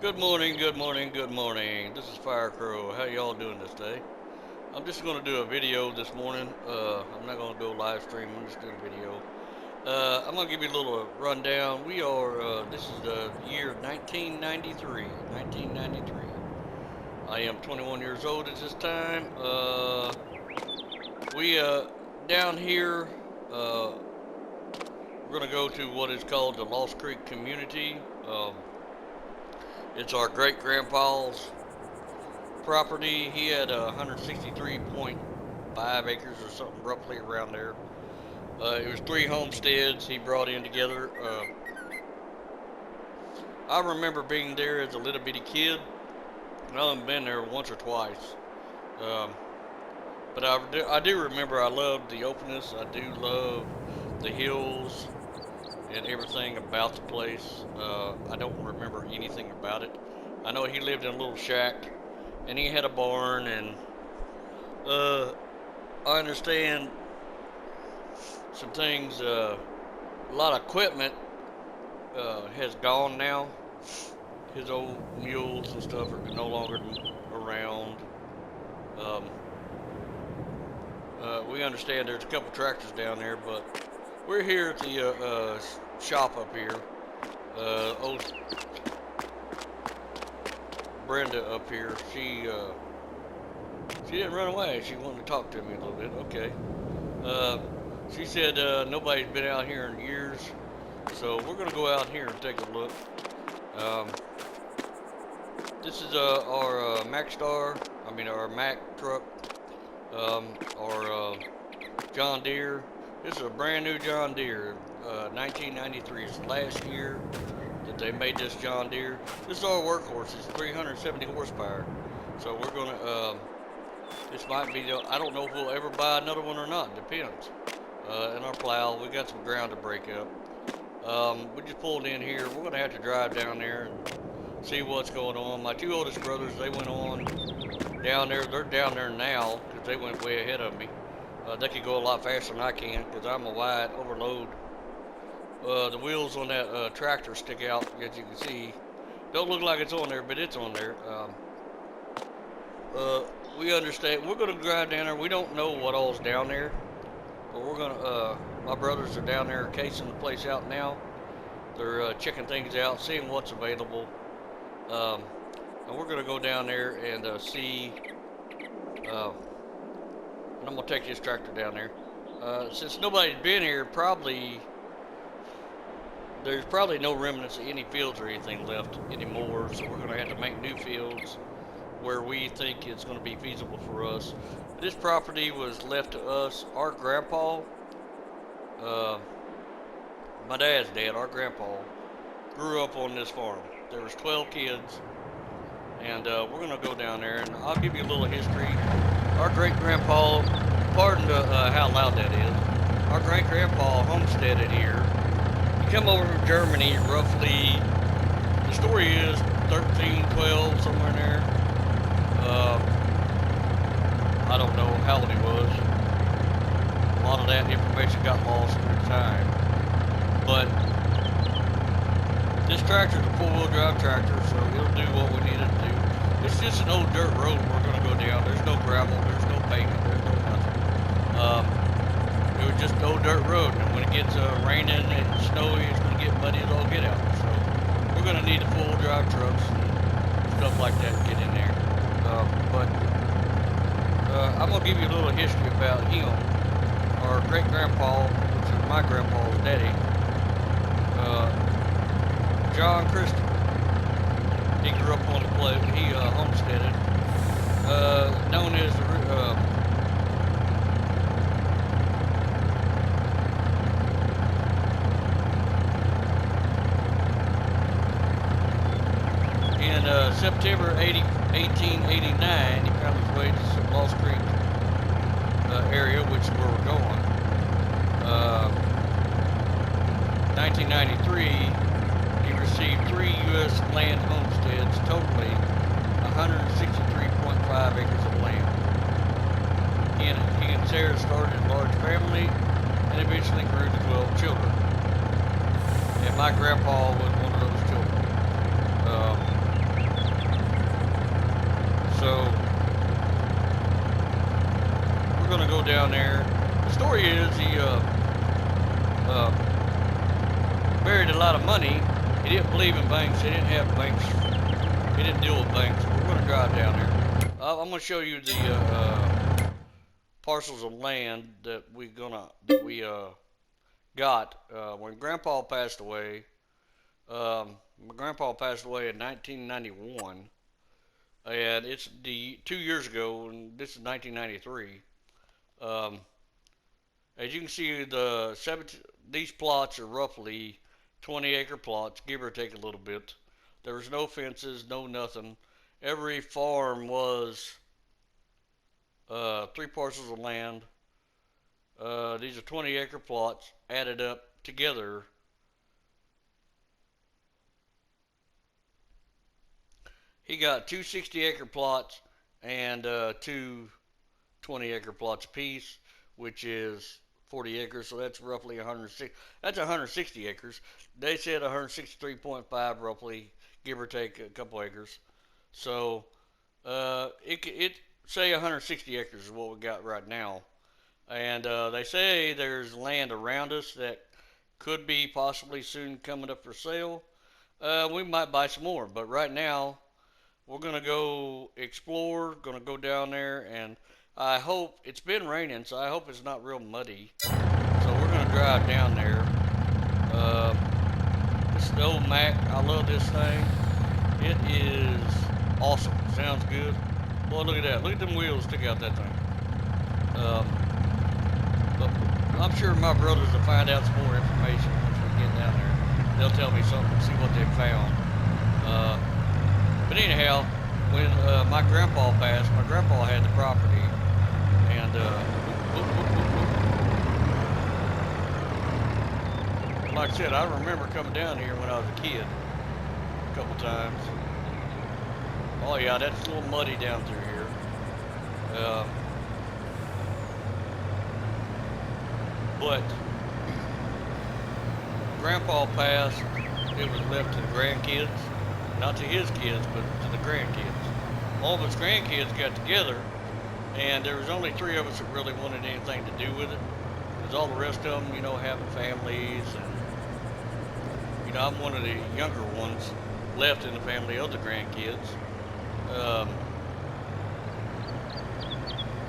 Good morning, good morning, good morning. This is Fire Crow. How y'all doing this day? I'm just going to do a video this morning. I'm not going to do a live stream. I'm just doing a video. I'm going to give you a little rundown. This is the year 1993. 1993. I am 21 years old at this time. We, down here, we're going to go to what is called the Lost Creek community. It's our great grandpa's property. He had 163.5 acres or something, roughly around there. It was 3 homesteads he brought in together. I remember being there as a little bitty kid. I've only been there once or twice. But I do remember I loved the openness. I do love the hills and everything about the place. I don't remember anything about it. I know he lived in a little shack and he had a barn, and I understand some things. A lot of equipment has gone now. His old mules and stuff are no longer around. We understand there's a couple tractors down there, but we're here at the shop up here. Old Brenda up here, she didn't run away. She wanted to talk to me a little bit. Okay. She said nobody's been out here in years, so we're gonna go out here and take a look. This is our our Mack truck, our John Deere. This is a brand new John Deere, 1993. It's the last year that they made this John Deere. This is our workhorse. It's 370 horsepower. So we're gonna, this might be, I don't know if we'll ever buy another one or not. Depends. And our plow, we got some ground to break up. We just pulled in here. We're gonna have to drive down there and see what's going on. My 2 oldest brothers, they went on down there. They're down there now because they went way ahead of me. They could go a lot faster than I can because I'm a wide overload. The wheels on that tractor stick out, as you can see. Don't look like it's on there, but it's on there. We understand. We're going to drive down there. We don't know what all's down there, but we're going to. My brothers are down there casing the place out now. They're checking things out, seeing what's available, and we're going to go down there and see. And I'm going to take this tractor down there. Since nobody's been here, there's probably no remnants of any fields or anything left anymore, so we're going to have to make new fields where we think it's going to be feasible for us. This property was left to us. Our grandpa, my dad's dad, our grandpa, grew up on this farm. There was 12 kids, and we're going to go down there, and I'll give you a little history. Our great-grandpa, pardon how loud that is, our great-grandpa homesteaded here. He came over from Germany roughly, the story is 13, 12, somewhere in there. I don't know how old he was. A lot of that information got lost through time. But this tractor is a 4-wheel drive tractor, so it'll do what we need it to do. It's just an old dirt road we're going to go down. There's no gravel, there's no pavement, there's no nothing. It was just an old dirt road, and when it gets raining and snowy, it's going to get muddy as all get out. So we're going to need a 4-wheel drive trucks and stuff like that to get in there. I'm going to give you a little history about him. Our great-grandpa, which is my grandpa's daddy, John Christie. He grew up on the place. He homesteaded, known as in September 1889. He found his way to some Lost Creek area, which is where we're going. 1993. He received 3 U.S. land homesteads, totaling 163.5 acres of land. He and Sarah started a large family and eventually grew to 12 children. And my grandpa was one of those children. So we're gonna go down there. The story is he uh, buried a lot of money. He didn't believe in banks. He didn't have banks. He didn't deal with banks. We're gonna drive down there. I'm gonna show you the parcels of land that we got when Grandpa passed away. My grandpa passed away in 1991, and it's 2 years ago, and this is 1993. Um, as you can see, these plots are roughly 20-acre plots, give or take a little bit. There was no fences, no nothing. Every farm was 3 parcels of land. These are 20-acre plots added up together. He got 2 60-acre plots and 2 20-acre plots apiece, which is 40 acres. So that's roughly 160. That's 160 acres. They said 163.5 roughly, give or take a couple acres. So it say 160 acres is what we got right now. And they say there's land around us that could be possibly soon coming up for sale. We might buy some more, but right now we're gonna go explore. Gonna go down there, and I hope it's been raining, so I hope it's not real muddy. So we're gonna drive down there. Uh, this is the old Mac. I love this thing. It is awesome. Sounds good. Boy, look at that. Look at them wheels stick out that thing. But I'm sure my brothers will find out some more information once we get down there. They'll tell me something, see what they found. But anyhow, when my grandpa passed, my grandpa had the property, and like I said, I remember coming down here when I was a kid a couple times. Oh yeah, that's a little muddy down through here. But Grandpa passed, it was left to the grandkids. Not to his kids, but to the grandkids. All of his grandkids got together, and there was only 3 of us that really wanted anything to do with it. Because all the rest of them, having families, and I'm one of the younger ones left in the family of the grandkids.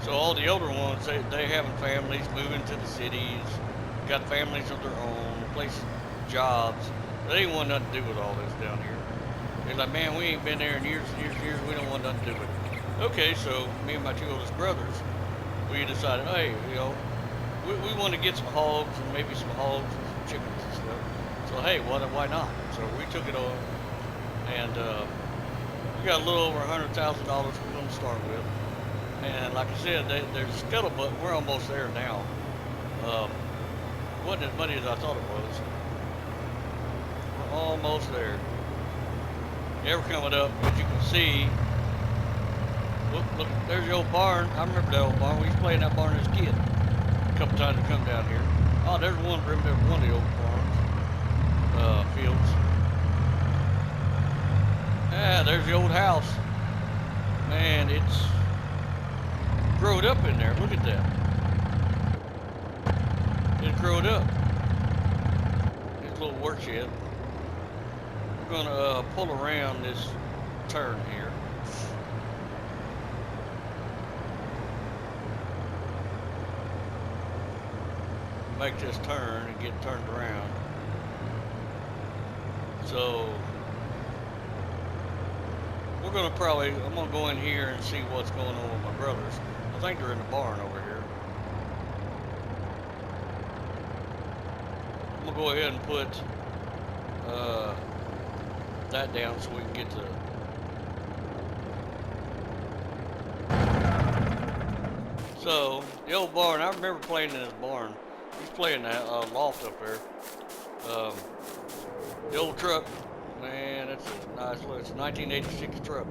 So all the older ones, they having families, moving to the cities, got families of their own, jobs. They didn't want nothing to do with all this down here. They're like, man, we ain't been there in years and years and years. We don't want nothing to do with it. Okay, so me and my 2 oldest brothers, we decided, hey, we want to get some hogs and maybe some hogs and some chickens and stuff. So hey, why not? So we took it on, and we got a little over $100,000 we're going to start with. And like I said, there's a scuttlebutt. We're almost there now. It wasn't as muddy as I thought it was. We're almost there. Ever coming up, as you can see, look, there's the old barn. I remember that old barn. We used to play in that barn as a kid. A couple times to come down here. Oh, there's one of the old barns, fields. Ah, there's the old house. Man, it's growed up in there. Look at that. It growed up. It's a little work shed. We're gonna pull around this turn here. Make this turn and get turned around. So I'm gonna go in here and see what's going on with my brothers. I think they're in the barn over here. I'm gonna go ahead and put that down so we can get to. So the old barn, I remember playing in this barn. He's playing that loft up there. The old truck, man, that's a nice look. It's a 1986 truck.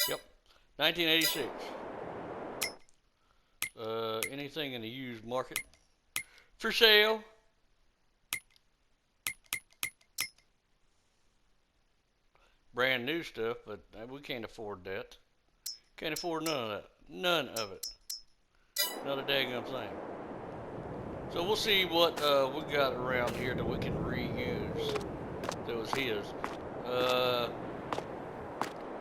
Yep, 1986. anything in the used market for sale. Brand new stuff, but we can't afford that. Can't afford none of that. None of it. Not a daggum thing. So we'll see what we got around here that we can reuse. That was his.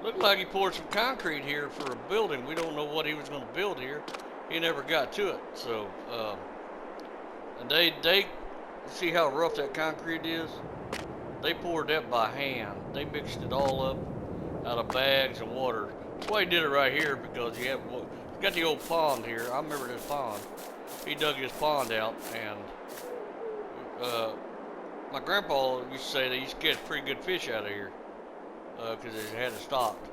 Looked like he poured some concrete here for a building. We don't know what he was going to build here. He never got to it. So, and they see how rough that concrete is. They poured that by hand. They mixed it all up out of bags and water. That's why he did it right here, because you got the old pond here. I remember this pond. He dug his pond out, and my grandpa used to say they used to catch pretty good fish out of here because it had it stocked.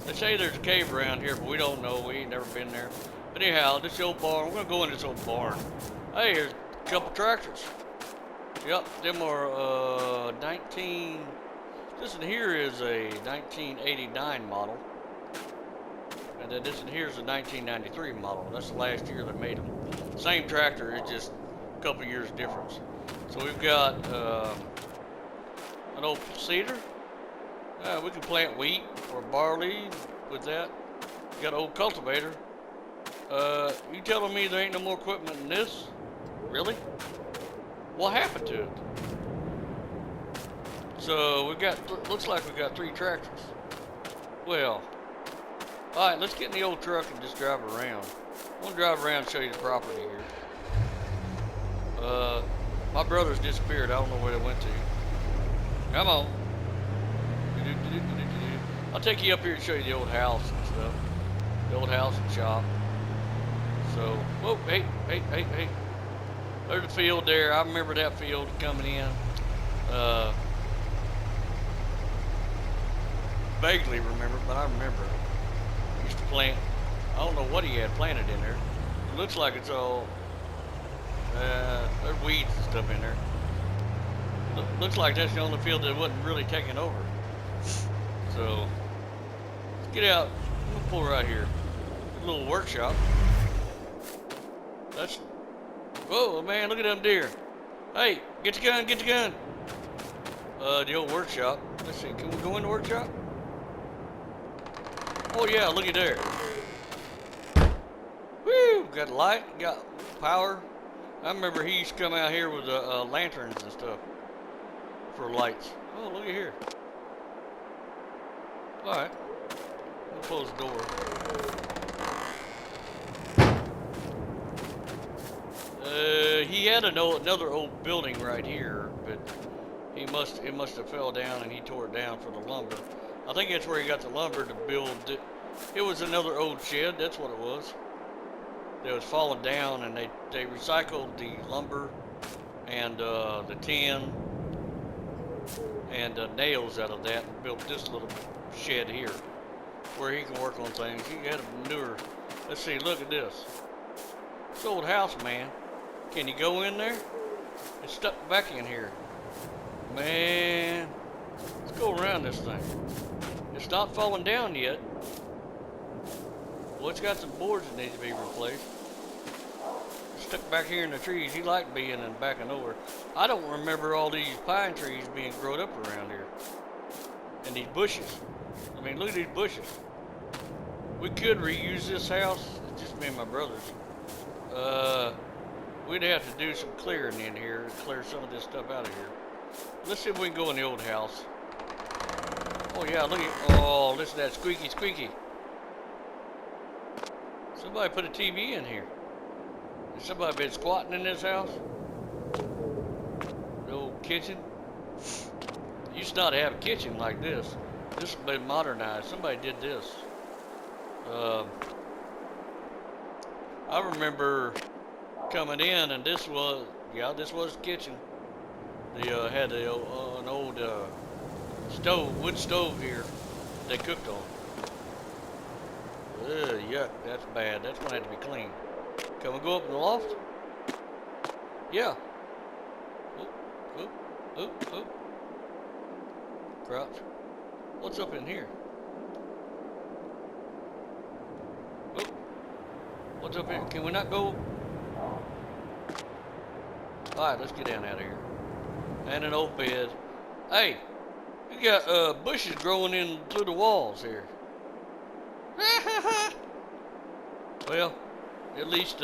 They say there's a cave around here, but we don't know. We ain't never been there. But anyhow, this old barn. We're gonna go in this old barn. Hey, here's a couple tractors. Yep, them are 19. This one here is a 1989 model, and then this one here is a 1993 model. That's the last year they made them. Same tractor, it's just a couple years difference. So we've got an old cedar. We can plant wheat or barley with that. Got an old cultivator. You telling me there ain't no more equipment than this? Really? What happened to it? So we got, looks like we got 3 tractors. Well, all right, let's get in the old truck and just drive around. I want to drive around and show you the property here. My brother's disappeared. I don't know where they went to. Come on. I'll take you up here and show you the old house and stuff. The old house and shop. So, whoa, hey. There's the field there. I remember that field coming in. Vaguely remember, but I remember. He used to plant. I don't know what he had planted in there. It looks like it's all. There's weeds and stuff in there. Looks like that's the only field that wasn't really taken over. So, let's get out. We'll pull right here. A little workshop. That's. Whoa, man, look at them deer. Hey, get the gun, get the gun. The old workshop. Let's see, can we go in the workshop? Oh, yeah, look at there. Woo, got light, got power. I remember he used to come out here with lanterns and stuff for lights. Oh, look at here. All right, we'll close the door. He had another old building right here, but it must have fell down and he tore it down for the lumber. I think that's where he got the lumber to build it. It was another old shed, that's what it was. That was falling down, and they recycled the lumber and the tin and nails out of that and built this little shed here where he can work on things. He had a manure. Let's see, look at this. This old house, man. Can you go in there? It's stuck back in here. Man, let's go around this thing. It's not falling down yet. Well, it's got some boards that need to be replaced. It's stuck back here in the trees. He liked being in back of nowhere. I don't remember all these pine trees being grown up around here. And these bushes. I mean, look at these bushes. We could reuse this house. It's just me and my brothers. We'd have to do some clearing in here and clear some of this stuff out of here. Let's see if we can go in the old house. Oh yeah, look at, oh, listen to that squeaky squeaky. Somebody put a TV in here. Has somebody been squatting in this house? The old kitchen. Used not to have a kitchen like this. This has been modernized. Somebody did this. I remember coming in, and this was the kitchen. They had an old wood stove here they cooked on. Ugh, yuck, that's bad. That's gonna have to be cleaned. Can we go up in the loft? Yeah. Oop. Crouch. What's up in here? Oop. What's up here? Can we not go? Alright, let's get down out of here. And an old bed. Hey, you got bushes growing in through the walls here. Well, at least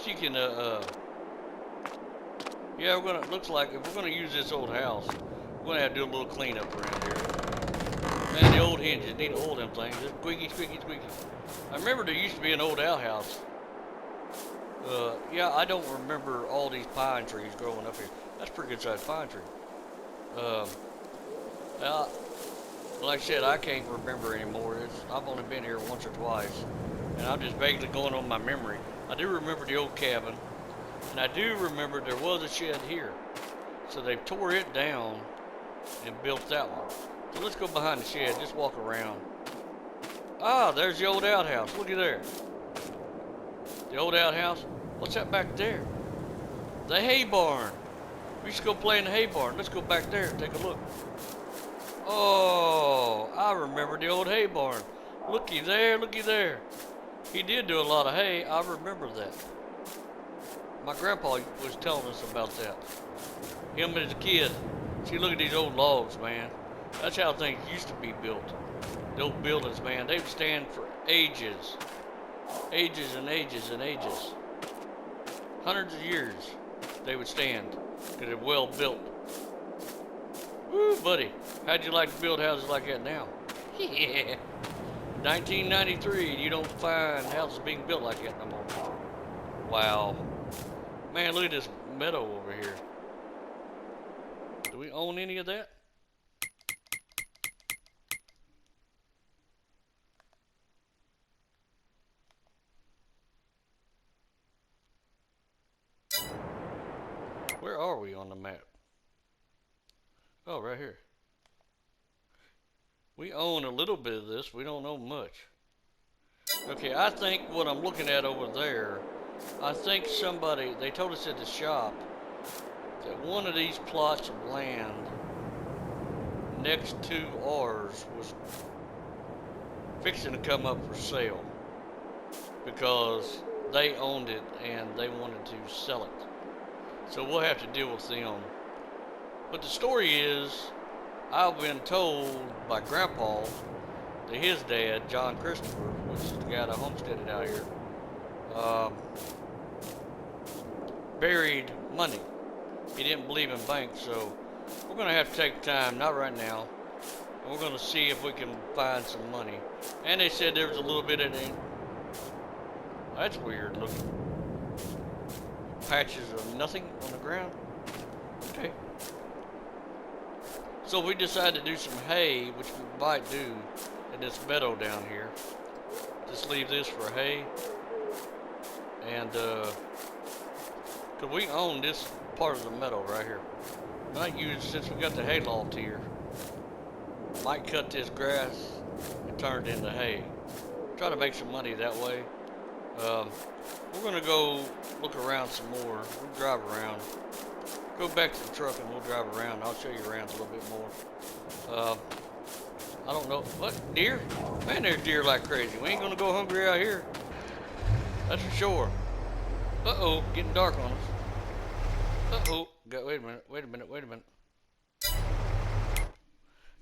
you can yeah, we're gonna, looks like if we're gonna use this old house, we're gonna have to do a little cleanup around here. Man, the old hinges, need to oil them things. Just squeaky, squeaky, squeaky. I remember there used to be an old outhouse. Yeah, I don't remember all these pine trees growing up here. That's a pretty good sized pine tree. Uh, like I said, I can't remember anymore. I've only been here once or twice, and I'm just vaguely going on my memory. I do remember the old cabin, and I do remember there was a shed here. So they tore it down and built that one. So let's go behind the shed, just walk around. Ah, there's the old outhouse. Looky there. The old outhouse. What's that back there? The hay barn. We should go play in the hay barn. Let's go back there and take a look. Oh, I remember the old hay barn. Looky there, looky there. He did do a lot of hay. I remember that. My grandpa was telling us about that. Him as a kid. See, look at these old logs, man. That's how things used to be built. The old buildings, man, they would stand for ages. Ages and ages and ages. Hundreds of years they would stand because they're well built. Woo, buddy. How'd you like to build houses like that now? Yeah. 1993, you don't find houses being built like that no more. Wow. Man, look at this meadow over here. Do we own any of that? Where are we on the map? Oh, right here. We own a little bit of this. We don't own much. Okay, I think what I'm looking at over there, I think somebody, they told us at the shop that one of these plots of land next to ours was fixing to come up for sale because they owned it and they wanted to sell it. So we'll have to deal with them. But the story is, I've been told by Grandpa that his dad, John Christopher, which is the guy that homesteaded out here, buried money. He didn't believe in banks, so we're going to have to take time, not right now, and we're going to see if we can find some money. And they said there was a little bit of it. That's weird looking. Patches of nothing on the ground. Okay. So we decided to do some hay, which we might do in this meadow down here. Just leave this for hay. And, cause we own this part of the meadow right here. Might use, since we got the hay loft here, might cut this grass and turn it into hay. Try to make some money that way. We're gonna go look around some more. We'll drive around. Go back to the truck and we'll drive around. I'll show you around a little bit more. I don't know. What? Deer? Man, there's deer like crazy. We ain't gonna go hungry out here. That's for sure. Uh-oh, getting dark on us. Uh-oh. Wait a minute, wait a minute, wait a minute.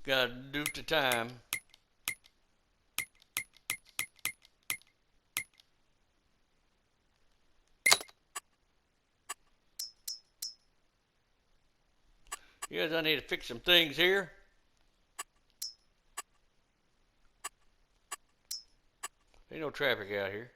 Gotta do the time. Yes, I need to fix some things here. Ain't no traffic out here.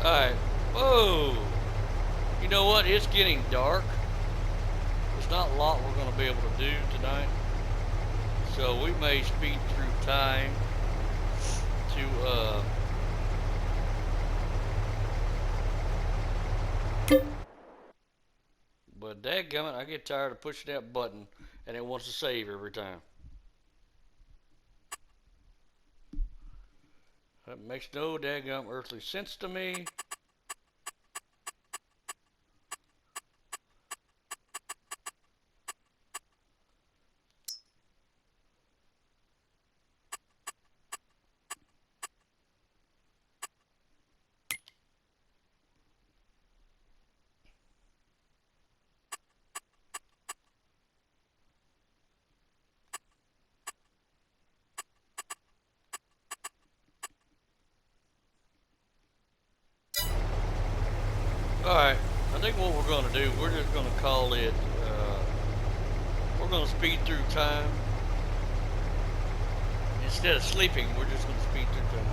Alright. Whoa! You know what? It's getting dark. There's not a lot we're going to be able to do tonight. So we may speed through time to, but dadgummit, I get tired of pushing that button and it wants to save every time. That makes no daggum earthly sense to me. Alright, I think what we're going to do, we're just going to call it, we're going to speed through time. Instead of sleeping, we're just going to speed through time.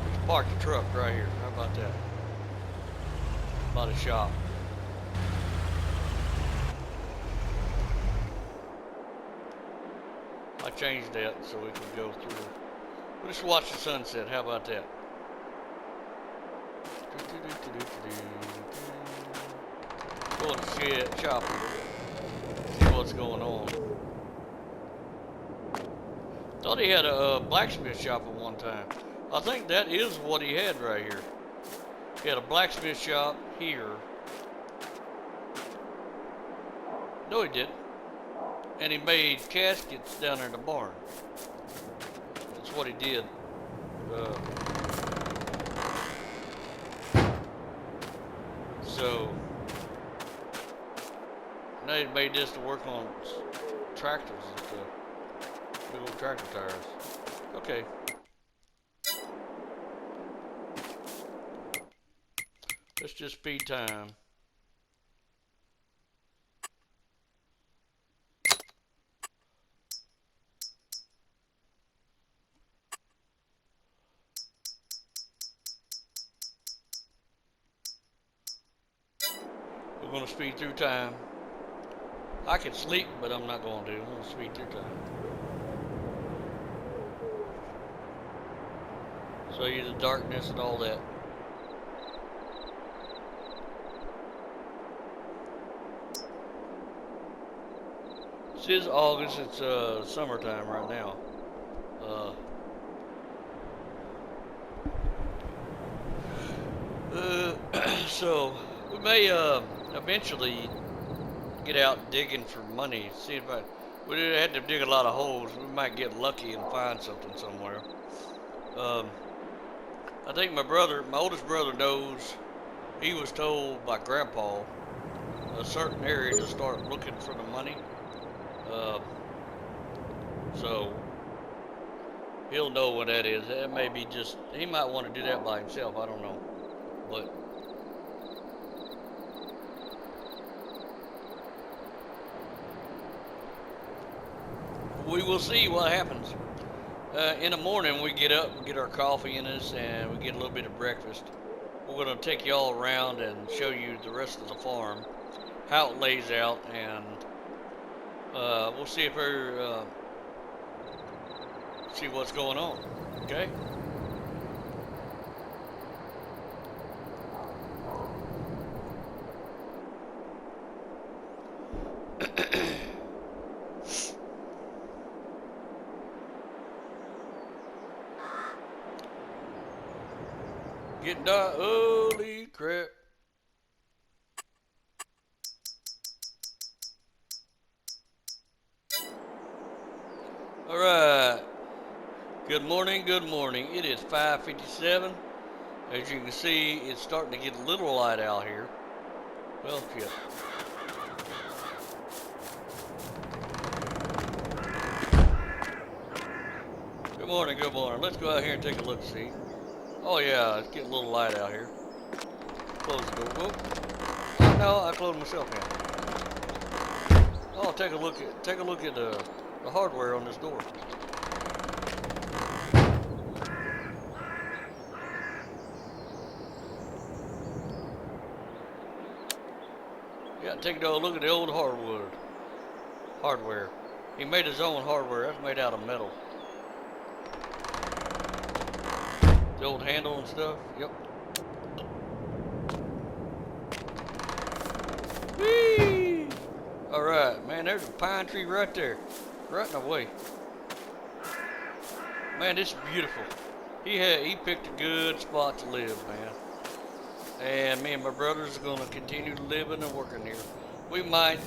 Let's park the truck right here. How about that? By the shop. I changed that so we can go through. We'll just watch the sunset. How about that? Go to the shed, shop. See what's going on. Thought he had a blacksmith shop at one time. I think that is what he had right here. He had a blacksmith shop here. No, he didn't. And he made caskets down there in the barn. That's what he did. So now he made this to work on tractors and stuff. Big old tractor tires. Okay. Let's just speed time. We're going to speed through time. I can sleep, but I'm not going to. I'm going to speed through time. Show you the darkness and all that. This is August. It's summertime right now. So we may eventually get out digging for money. See if we had to dig a lot of holes. We might get lucky and find something somewhere. I think my oldest brother knows. He was told by Grandpa a certain area to start looking for the money. So he'll know what that is. That may be just, he might want to do that by himself. I don't know, but we will see what happens. In the morning we get up, we get our coffee in us, and we get a little bit of breakfast. We're going to take you all around and show you the rest of the farm, how it lays out, and we'll see if we're see what's going on. Okay. Getting dark. Holy crap. All right. Good morning, good morning. It is 5:57. As you can see, it's starting to get a little light out here. Well, shit. Good morning, good morning. Let's go out here and take a look, see. Oh yeah, it's getting a little light out here. Close the door. Whoop. Oh no, I closed myself in. Oh, take a look at the hardware on this door. Yeah, take a look at the old hardware. He made his own hardware. That's made out of metal. The old handle and stuff. Yep. Whee! Alright, man, there's a pine tree right there. Right in the way. Man, this is beautiful. He picked a good spot to live, man. And me and my brothers are gonna continue living and working here. We buy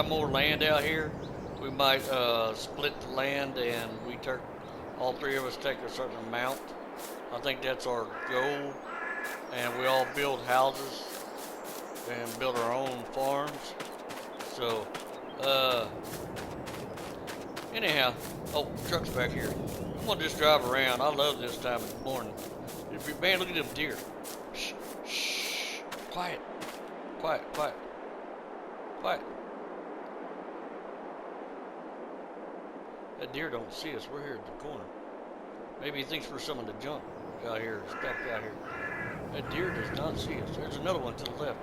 more land out here. We might split the land and all three of us take a certain amount. I think that's our goal. And we all build houses and build our own farms. So, anyhow, oh, truck's back here. I'm gonna just drive around. I love this time of the morning. Man, look at them deer. Shh, shh, quiet, quiet, quiet, quiet. That deer don't see us. We're here at the corner. Maybe he thinks we're some of the junk out here, stacked out here. That deer does not see us. There's another one to the left.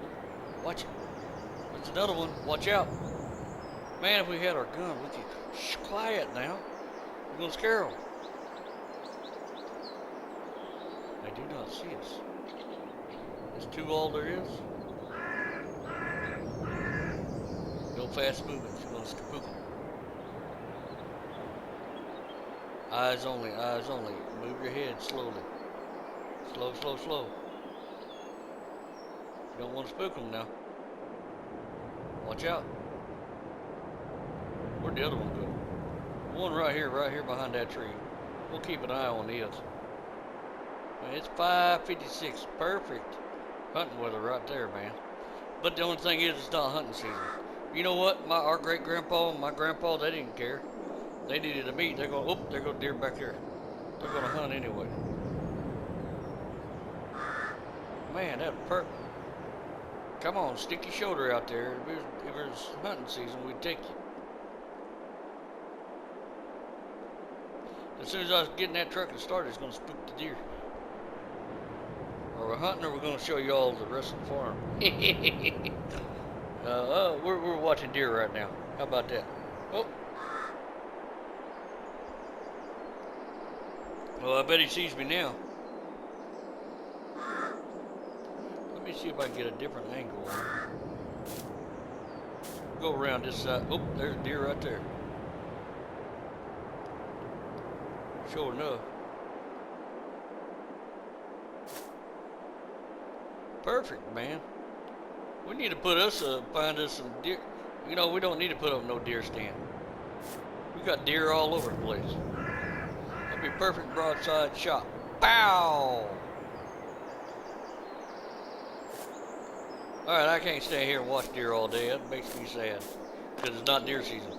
Watch it. There's another one. Watch out. Man, if we had our gun, we could... Shh, quiet now. We're going to scare them. They do not see us. Is 2 all there is? No fast moving. She's going to spook them. Eyes only, eyes only. Move your head slowly. Slow, slow, slow. You don't want to spook them now. Watch out. Where'd the other one go? One right here behind that tree. We'll keep an eye on this. Man, it's 5:56. Perfect hunting weather right there, man. But the only thing is, it's not hunting season. You know what? Our great-grandpa and my grandpa, they didn't care. They needed a meat. They're going, oh, there goes deer back there. They're going to hunt anyway. Man, that's perfect. Come on, stick your shoulder out there. If it was hunting season, we'd take you. As soon as I was getting that truck started, it's going to spook the deer. Are we hunting, or we're going to show you all the rest of the farm? We're watching deer right now. How about that? Oh. Well, I bet he sees me now. Let me see if I can get a different angle on it. Go around this side. Oh, there's a deer right there. Sure enough. Perfect, man. We need to find us some deer. You know, we don't need to put up no deer stand. We got deer all over the place. That'd be perfect broadside shot. Pow! Alright, I can't stay here and watch deer all day. That makes me sad. Because it's not deer season.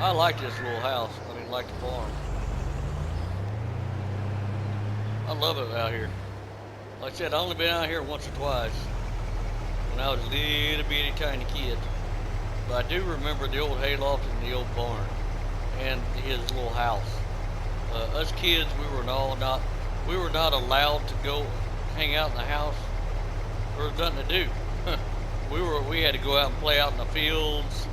I like this little house. I mean, like the farm. I love it out here. Like I said, I've only been out here once or twice when I was a little bitty tiny kid. But I do remember the old hayloft and the old barn and his little house. Us kids, we were not allowed to go hang out in the house. There was nothing to do. We had to go out and play out in the fields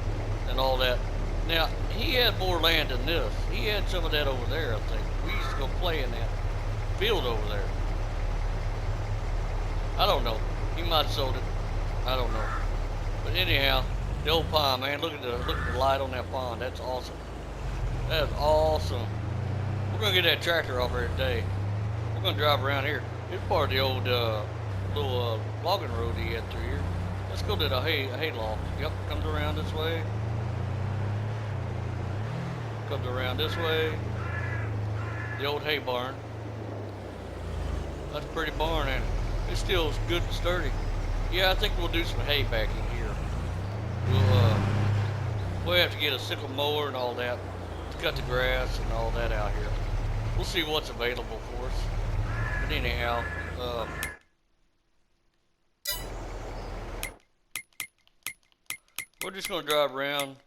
and all that. Now, he had more land than this. He had some of that over there, I think. We used to go play in that field over there. I don't know. He might have sold it. I don't know. But anyhow, the old pond, man. Look at the light on that pond. That's awesome. That is awesome. We're gonna get that tractor off here today. We're gonna drive around here. It's part of the old little logging road he had through here. Let's go to the hay loft. Yep, comes around this way. Comes around this way. The old hay barn. That's a pretty barn, ain't it? It's still good and sturdy. Yeah, I think we'll do some hay back in here. We'll have to get a sickle mower and all that to cut the grass and all that out here. We'll see what's available for us. But anyhow, we're just going to drive around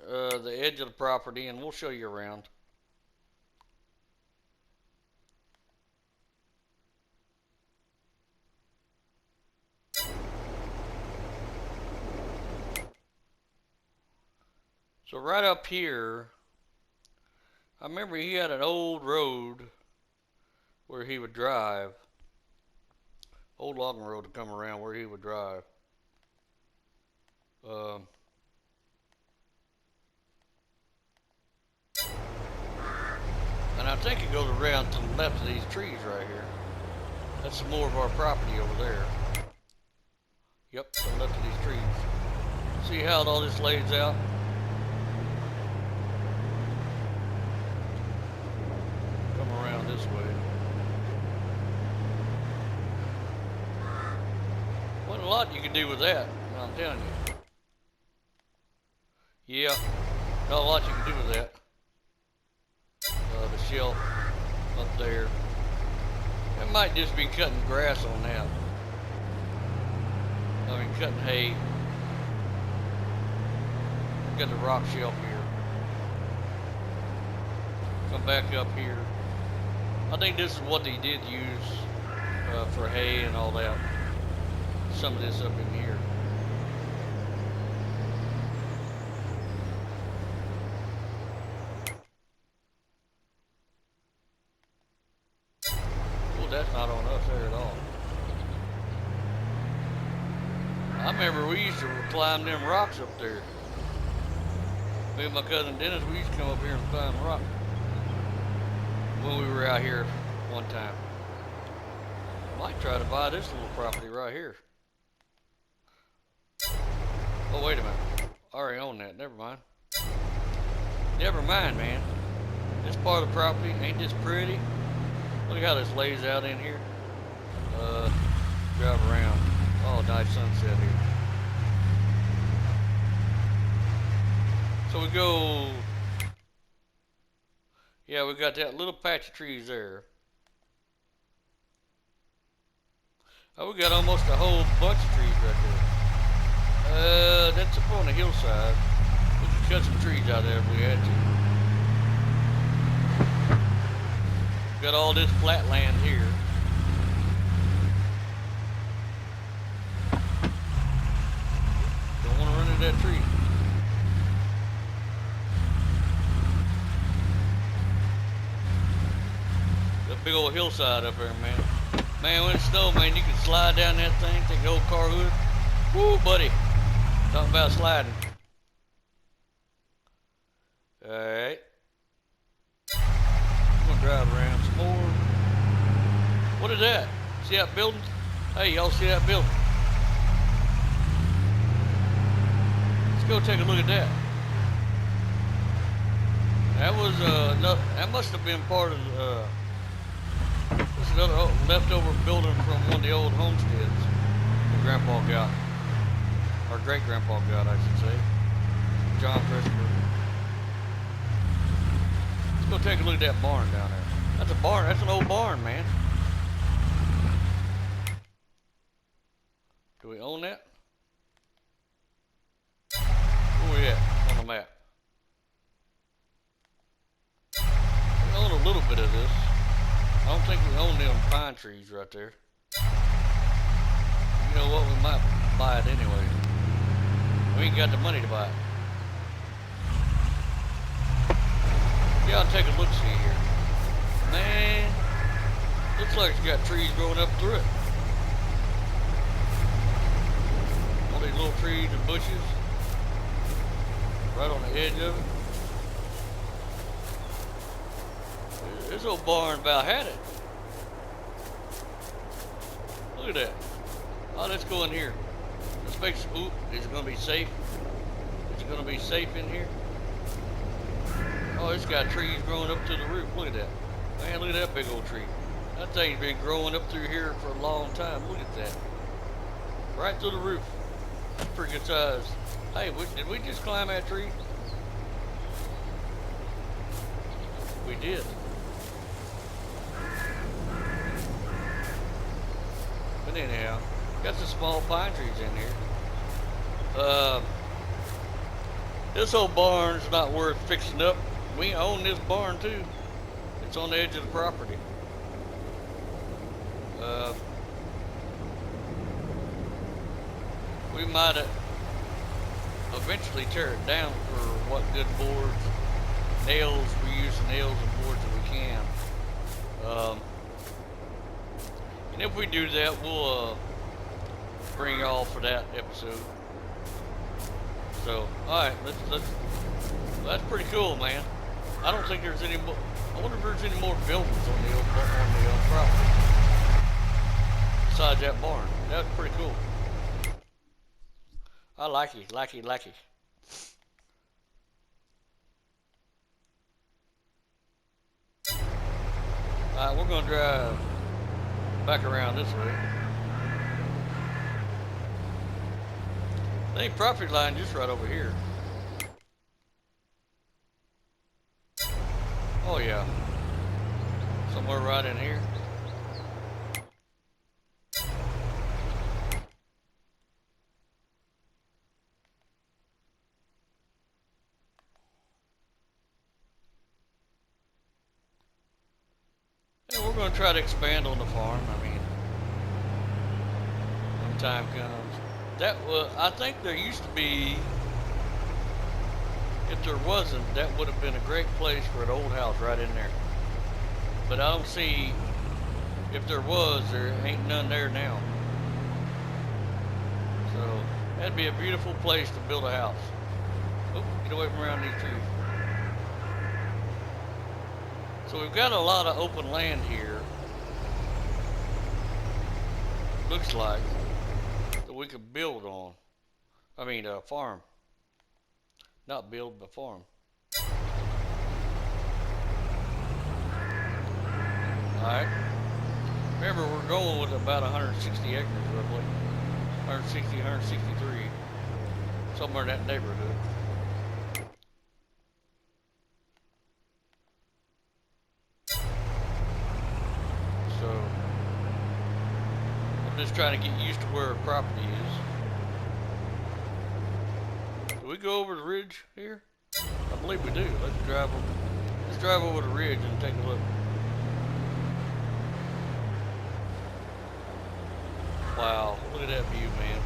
the edge of the property and we'll show you around. So right up here, I remember he had an old road where he would drive. Old logging road to come around where he would drive. And I think it goes around to the left of these trees right here. That's some more of our property over there. Yep, to the left of these trees. See how all this lays out? Come around this way. What a lot you can do with that, I'm telling you. Yeah, not a lot you can do with that. The shelf up there. It might just be cutting grass on that. I mean, cutting hay. Got the rock shelf here. Come back up here. I think this is what they did use for hay and all that. Some of this up in here. Well, that's not on us there at all. I remember we used to climb them rocks up there. Me and my cousin Dennis, we used to come up here and climb rock when we were out here one time. Might try to buy this little property right here. Oh, wait a minute. I already own that. Never mind. Never mind, man. This part of the property, ain't this pretty? Look at how this lays out in here. Drive around. Oh, nice sunset here. So we go. Yeah, we got that little patch of trees there. Oh, we got almost a whole bunch of trees right there. That's up on the hillside. We could cut some trees out there if we had to. Got all this flat land here. Don't want to run into that tree. That big old hillside up there, man. Man, when it snows, man, you can slide down that thing, take the old car hood. Woo, buddy. Talking about sliding. Alright. I'm gonna drive around some more. What is that? See that building? Hey, y'all see that building? Let's go take a look at that. That was that must have been part of this is another leftover building from one of the old homesteads that Grandpa got, or great Grandpa got, I should say. John Christopher. Let's go take a look at that barn down there. That's a barn. That's an old barn, man. Do we own that? Where we at on the map? We own a little bit of this. I don't think we own them pine trees right there. You know what? We might buy it anyway. We ain't got the money to buy it. Yeah, I'll take a look-see here. Man, looks like it's got trees growing up through it. All these little trees and bushes right on the edge of it. This old barn about had it. Look at that. Oh, let's go in here. Let's make some. Ooh, is it gonna be safe? Is it gonna be safe in here? Oh, it's got trees growing up to the roof. Look at that. Man, look at that big old tree. That thing's been growing up through here for a long time. Look at that. Right through the roof. That's pretty good size. Hey, did we just climb that tree? We did. But anyhow, got some small pine trees in here. This old barn's not worth fixing up. We own this barn too. It's on the edge of the property. We might have. eventually tear it down for what good boards, nails. We use the nails and boards that we can. And if we do that, we'll bring y'all for that episode. So, alright, let's that's pretty cool, man. I don't think there's any more. I wonder if there's any more buildings on the property besides that barn. That's pretty cool. I like it. Alright, we're gonna drive back around this way. I think property line just right over here. Oh yeah. Somewhere right in here. And we're going to try to expand on the farm. I mean, when time comes. That was, I think there used to be, if there wasn't, that would have been a great place for an old house right in there. But I don't see, if there was, there ain't none there now. So, that'd be a beautiful place to build a house. Oh, get away from around these trees. So we've got a lot of open land here. Looks like that we could build on. I mean, farm. Not build, but farm. Alright. Remember, we're going with about 160 acres roughly. 160, 163. Somewhere in that neighborhood. So, I'm just trying to get used to where our property is. Do we go over the ridge here? I believe we do. Let's drive over the ridge and take a look. Wow, look at that view, man.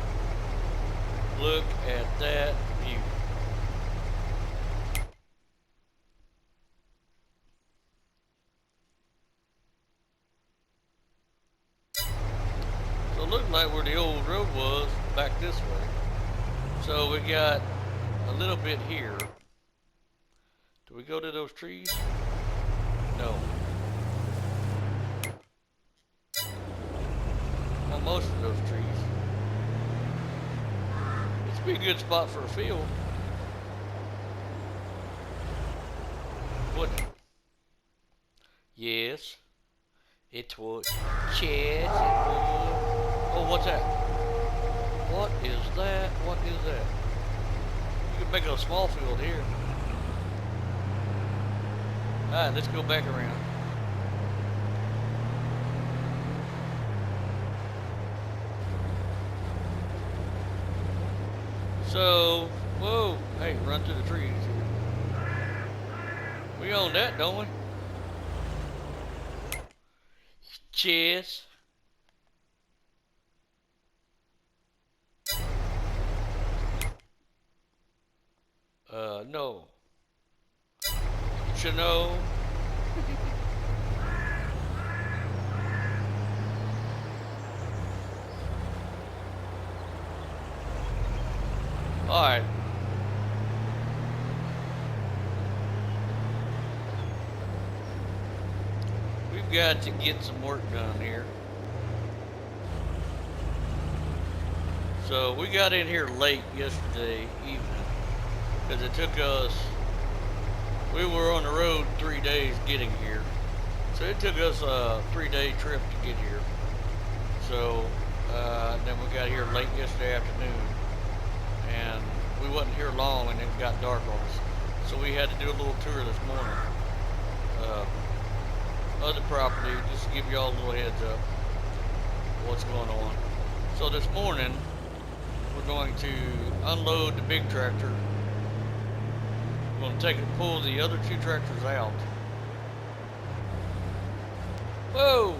Look at that view. So it looked like where the old road was, back this way. So we got a little bit here. Do we go to those trees? No. Well, most of those trees. This would be a good spot for a field. Wouldn't it? Yes. It would. Yes, it would. Oh, what's that? What is that? What is that? You can make a small field here. Alright, let's go back around. So, whoa, hey, run through the trees here. We own that, don't we? Cheers. No. Chino. Alright. We've got to get some work done here. So we got in here late yesterday evening because it took us, we were on the road 3 days getting here. So it took us a 3-day trip to get here. So then we got here late yesterday afternoon and we wasn't here long and it got dark on us. So we had to do a little tour this morning. Other property, just to give y'all a little heads up what's going on. So this morning we're going to unload the big tractor. We're going to pull the other 2 tractors out. Whoa!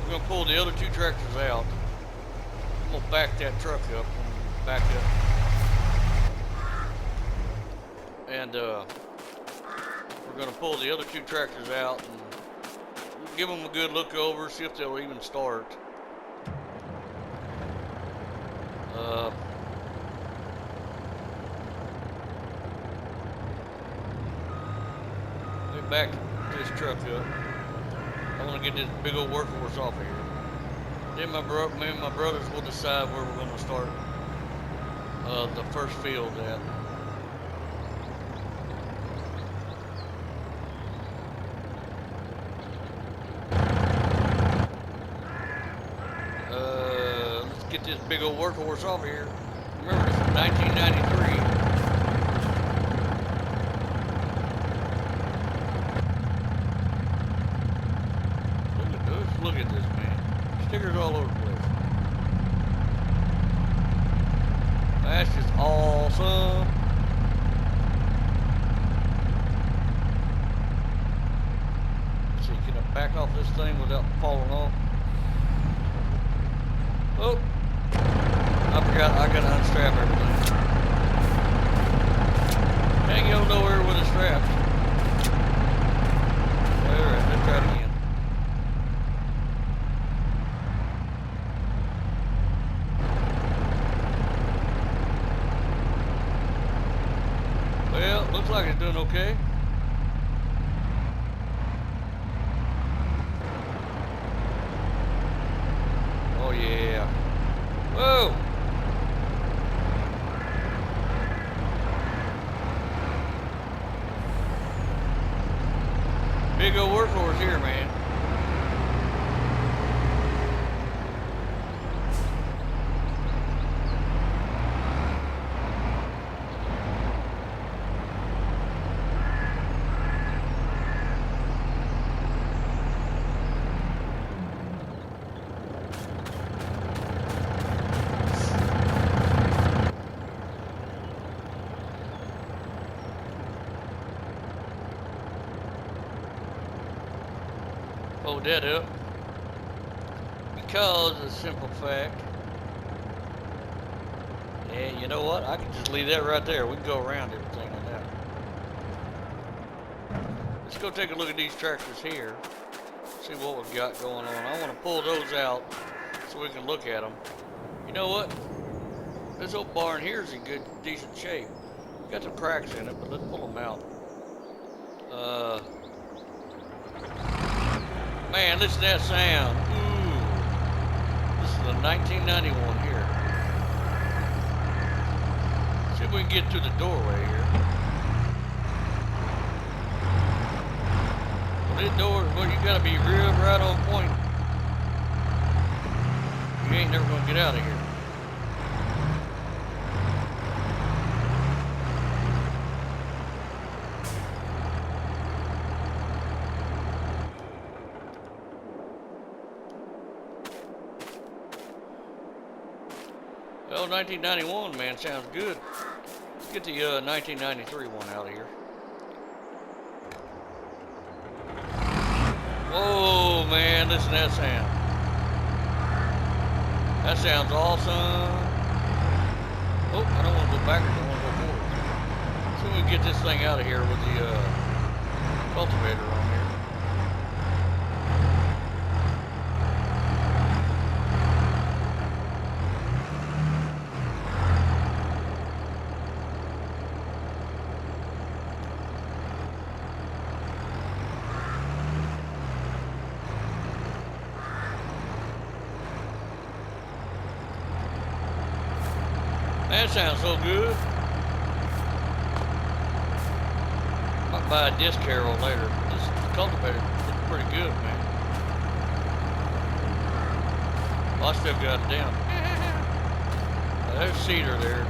We're going to pull the other 2 tractors out. I'm going to back that truck up and back up. and we're gonna pull the other two tractors out and give them a good look over, see if they'll even start. Let me back this truck up. I want to get this big old workhorse off of here. Then me and my brothers will decide where we're going to start the first field at. Let's get this big old workhorse off of here. Remember, this is 1993. Look at this, man. Stickers all over the place. That's just awesome. Let's see, can I back off this thing without falling off? Oh, I forgot I gotta unstrap everything. Can't go nowhere with a strap. Alright, let's try it again. Well, looks like it's doing okay. Oh yeah. Whoa! Big old workhorse here, man. Hold that up because of the simple fact, and you know what, I can just leave that right there. We can go around everything like that. Let's go take a look at these tractors here, see what we've got going on. I want to pull those out so we can look at them. You know what, this old barn here is in good, decent shape. Got some cracks in it, but let's pull them out. Man, listen to that sound. Ooh. This is a 1991 here. See if we can get through the doorway here. Well, this door, well, you gotta be real right on point. You ain't never gonna get out of here. Well, 1991, man, sounds good. Let's get the 1993 one out of here. Whoa, man, listen to that sound. That sounds awesome. Oh, I don't want to go backwards, I want to go forward. So we can get this thing out of here with the cultivator on here. That sounds so good. Might buy a disc harrow later. This cultivator looks pretty good, man. Well, I still got it down. There's cedar there.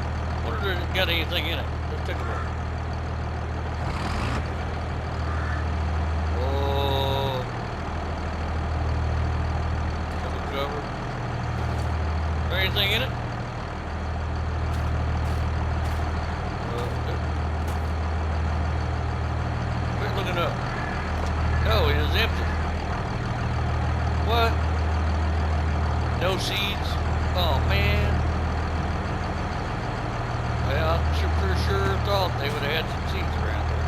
Wonder if it got anything in it. Let's take a look. Oh. Double cover. Is there anything in it? Looking up. No, it is empty. What? No seeds? Oh man. Well, I for sure thought they would have had some seeds around there.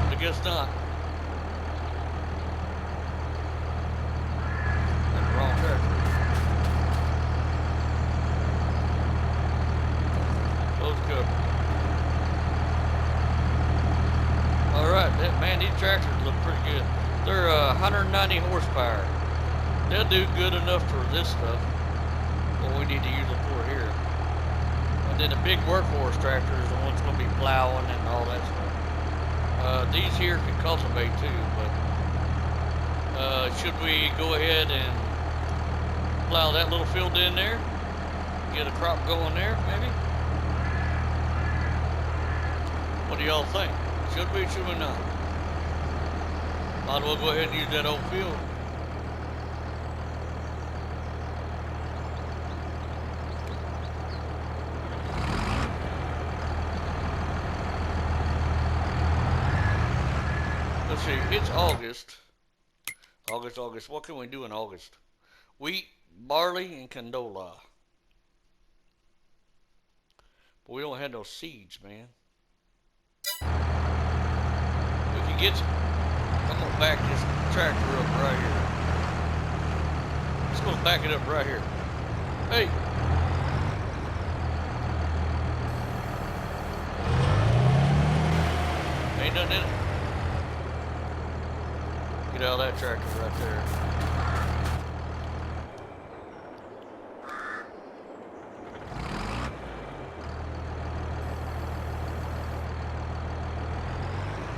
But I guess not. That's the wrong tractor. Close cover. Alright, man, these tractors look pretty good. They're 190 horsepower. They'll do good enough for this stuff. What we need to use them for here. And then the big workhorse tractor is the one that's going to be plowing and all that stuff. These here can cultivate too, but should we go ahead and plow that little field in there? Get a crop going there, maybe? What do y'all think? Should we, should we not? Might as well go ahead and use that old field. Let's see, it's August. August. What can we do in August? Wheat, barley, and canola. But we don't have no seeds, man. We can get some. I'm gonna back this tractor up right here. Just gonna back it up right here. Hey. Ain't nothing in it. Get out of that tractor right there.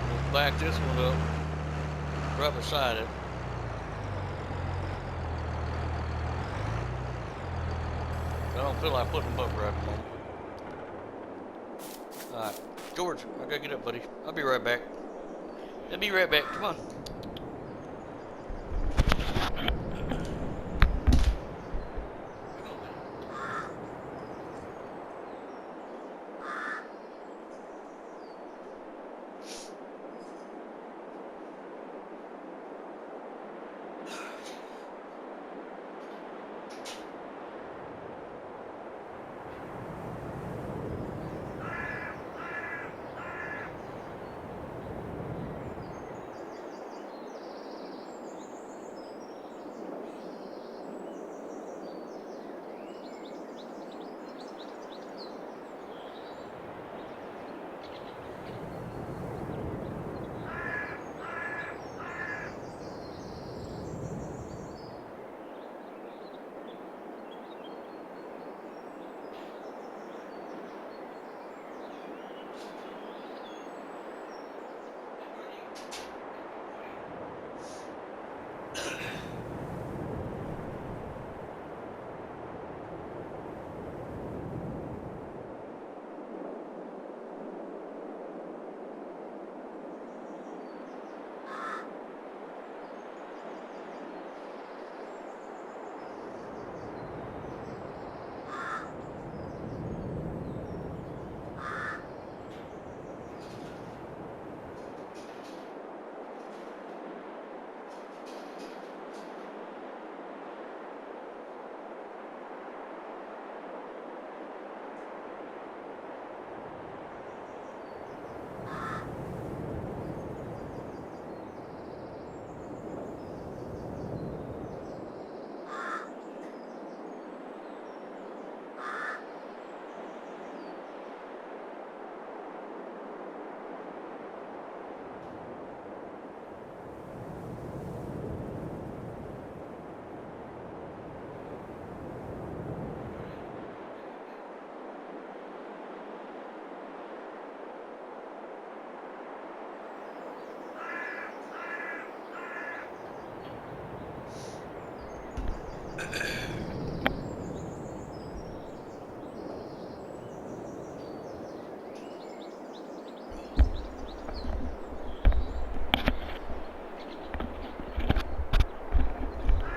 We'll back this one up right beside it. I don't feel like putting them up right at the moment. Alright, George, I gotta get up, buddy. I'll be right back. I'll be right back. Come on.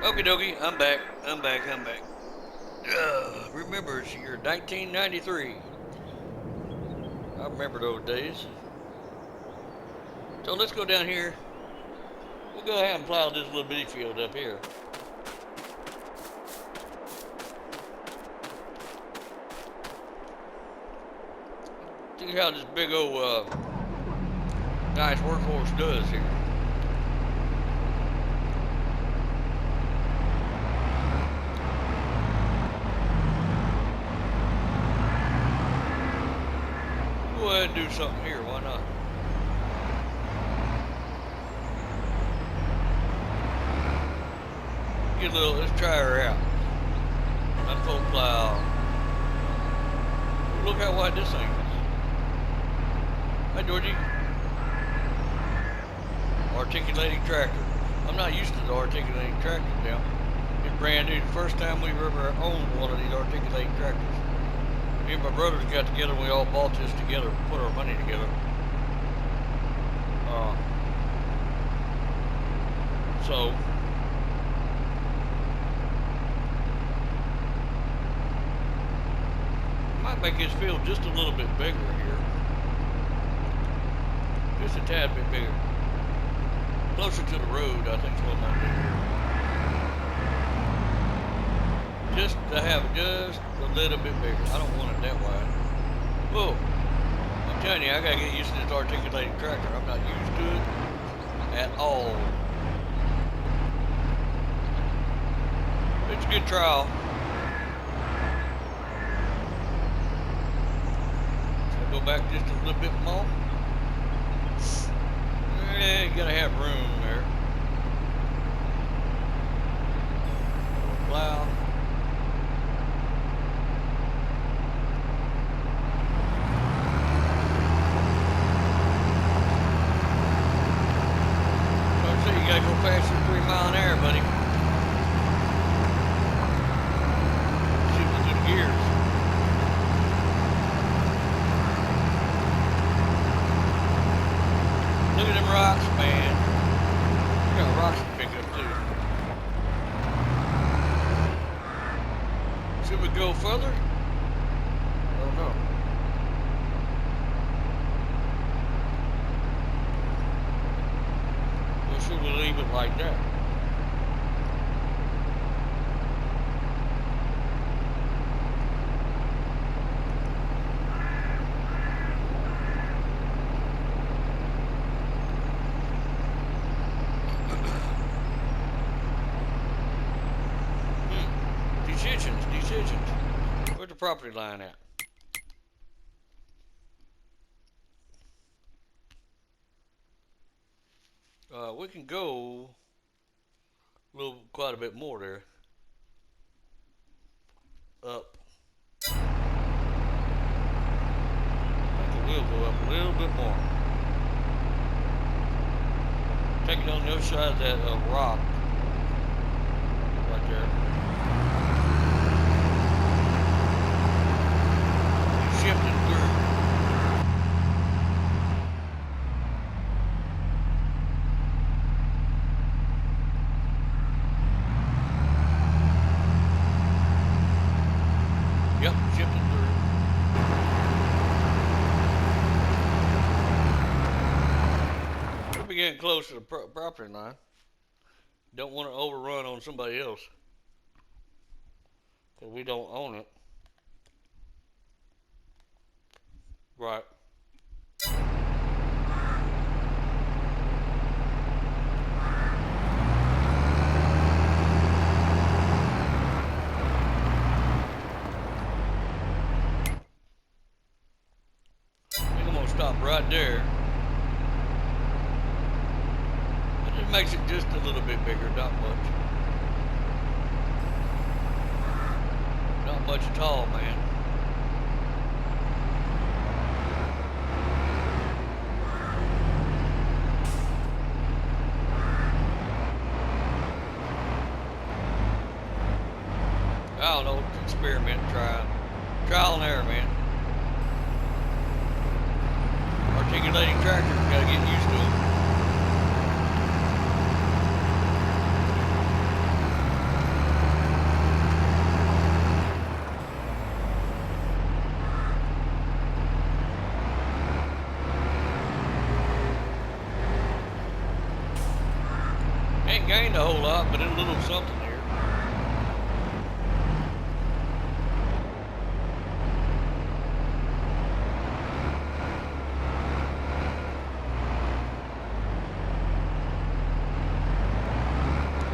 Okie dokie, I'm back. Remember, it's year 1993. I remember those days. So let's go down here. We'll go ahead and plow this little bitty field up here. See how this big old nice workhorse does here. Go ahead and do something here, why not? Get a little, let's try her out. Unfold plow. Look how wide this thing is. Hi, Georgie. Articulating tractor. I'm not used to the articulating tractor now. It's brand new. The first time we've ever owned one of these articulating tractors. Me and my brothers got together and we all bought this together, put our money together. So might make this field just a little bit bigger here. Just a tad bit bigger. Closer to the road, I think is what I'm gonna do. Just to have it just a little bit bigger. I don't want it that wide. Whoa. I'm telling you, I gotta get used to this articulating tractor. I'm not used to it at all. It's a good trial. Go back just a little bit more. Yeah, you gotta have room there. Plow. So you gotta go faster than 3 miles an hour, buddy. Shifting through the gears. Look at them rocks, man. You got rocks to pick up too. Should we go further? I don't know. Or should we leave it like that? Decisions. Where's the property line at? We can go quite a bit more there. Up. I think we'll go up a little bit more. Take it on the other side of that rock. Right there. Shifting through. Yep, shifting through. We'll be getting close to the property line. Don't want to overrun on somebody else, because we don't own it. Right. I think I'm gonna stop right there. It just makes it just a little bit bigger, not much. Not much at all, man. I don't know, experiment, trial and error, man. Articulating tractor, gotta get used to it. Ain't gained a whole lot, but a little something here.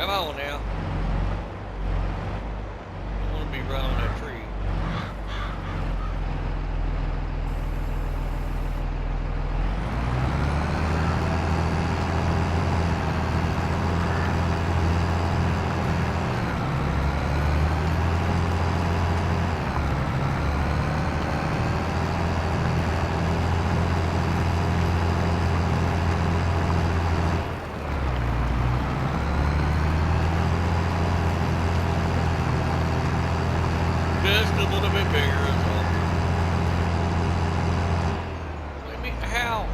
Come on now. I want to be right on that tree. Just a little bit bigger as well. Let me, how?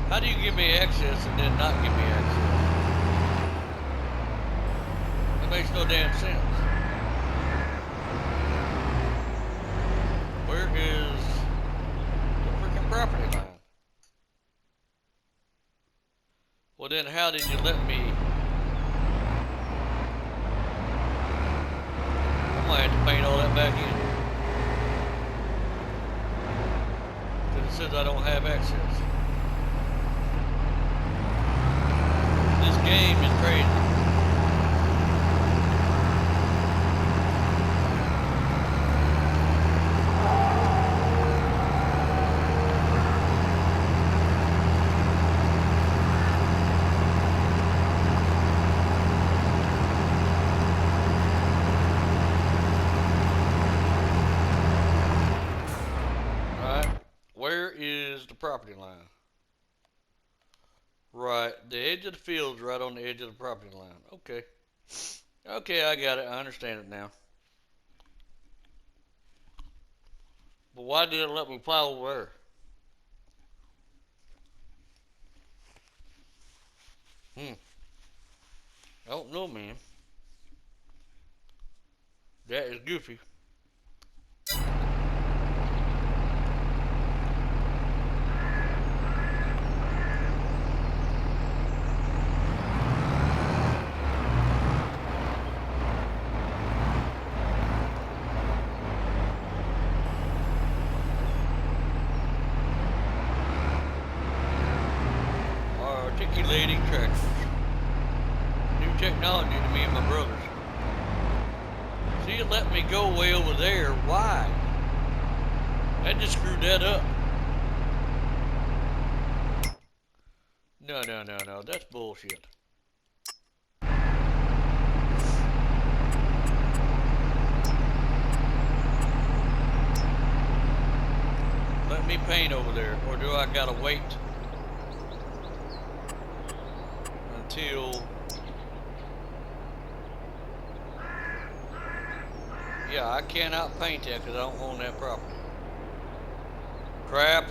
How do you give me access and then not give me access? That makes no damn sense. Where is the freaking property line? Well then how did you let me? I might have to paint all that back in. Because it says I don't have access. This game is crazy. Where is the property line? Right, the edge of the field's right on the edge of the property line. Okay. Okay, I got it. I understand it now. But why did it let me plow over there? I don't know, man. That is goofy. Articulating tractors. New technology to me and my brothers. See, it let me go way over there. Why? That just screwed that up. No. That's bullshit. Let me paint over there, or do I gotta wait until? Yeah, I cannot paint that because I don't own that property. Crap.